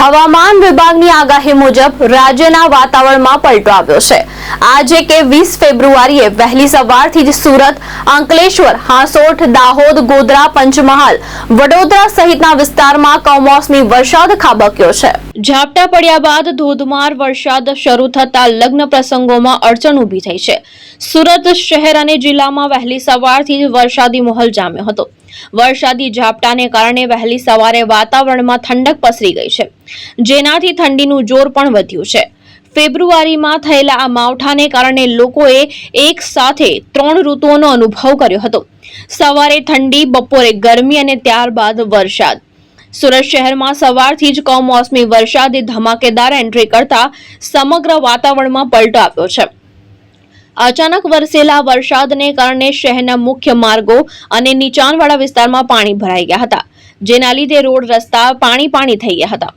હવામાન વિભાગની આગાહી મુજબ રાજ્યના વાતાવરણમાં પલટો આવ્યો છે। આજે કે 20 ફેબ્રુઆરીએ વહેલી સવારથી જ સુરત, અંકલેશ્વર, હાંસોટ, દાહોદ, ગોધરા, પંચમહાલ, વડોદરા સહિતના વિસ્તારમાં કમોસમી વરસાદ ખાબક્યો છે। ઝાપટા પડ્યા બાદ ધોધમાર વરસાદ શરૂ થતા લગ્ન પ્રસંગોમાં અડચણ ઊભી થઈ છે। સુરત શહેર અને જિલ્લામાં વહેલી સવારથી જ વરસાદી માહોલ જામ્યો હતો। વરસાદી ઝાપટાને કારણે વહેલી સવારે વાતાવરણમાં ઠંડક પસરી ગઈ છે, જેનાથી ઠંડીનું જોર પણ વધ્યું છે। ફેબ્રુઆરીમાં થયેલા આ માવઠાને કારણે લોકોએ એક સાથે 3 ઋતુઓનો અનુભવ કર્યો હતો। સવારે ઠંડી, બપોરે ગરમી અને ત્યારબાદ વરસાદ। સુરત શહેરમાં સવારથી જ કમોસમી વરસાદે ધમાકેદાર એન્ટ્રી કરતા સમગ્ર વાતાવરણમાં પલટો આવ્યો છે। અચાનક વરસેલા વરસાદને કારણે શહેરના મુખ્ય માર્ગો અને નીચાણવાળા વિસ્તારમાં પાણી ભરાઈ ગયા હતા, જેના લીધે રોડ રસ્તા પાણી થઈ ગયા હતા।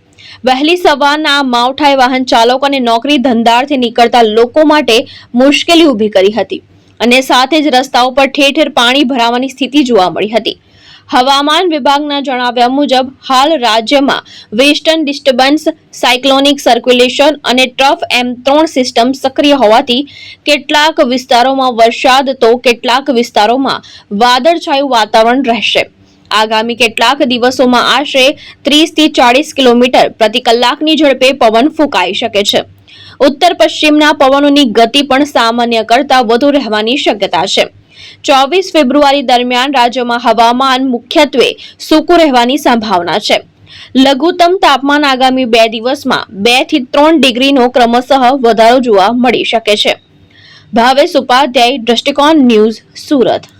વહેલી સવારના માવઠાએ વાહન ચાલકો અને નોકરી ધંધાર્થે નીકળતા લોકો માટે મુશ્કેલી ઊભી કરી હતી અને સાથે જ રસ્તાઓ પર ઠેર ઠેર પાણી ભરાવાની સ્થિતિ જોવા મળી હતી। હવામાન વિભાગના જણાવ્યા મુજબ હાલ રાજ્યમાં વેસ્ટર્ન ડિસ્ટર્બન્સ, સાયક્લોનિક સર્ક્યુલેશન અને ટ્રફ M3 સિસ્ટમ સક્રિય હોવાથી કેટલાક વિસ્તારોમાં વરસાદ તો કેટલાક વિસ્તારોમાં વાદળછાયું વાતાવરણ રહેશે। આગામી કેટલાક દિવસોમાં આશરે 30 થી 40 કિલોમીટર પ્રતિ કલાકની ઝડપે પવન ફૂંકાઈ શકે છે। ઉત્તર પશ્ચિમના પવનોની ગતિ પણ સામાન્ય કરતા વધુ રહેવાની શક્યતા છે। 24 ફેબ્રુઆરી દરમિયાન રાજ્યમાં હવામાન મુખ્યત્વે સૂકું રહેવાની સંભાવના છે। લઘુત્તમ તાપમાન આગામી 2 દિવસમાં 2 થી 3 ડિગ્રીનો ક્રમશઃ વધારો જોવા મળી શકે છે। ભાવેશ ઉપાધ્યાય, દ્રષ્ટિકોણ ન્યૂઝ, સુરત।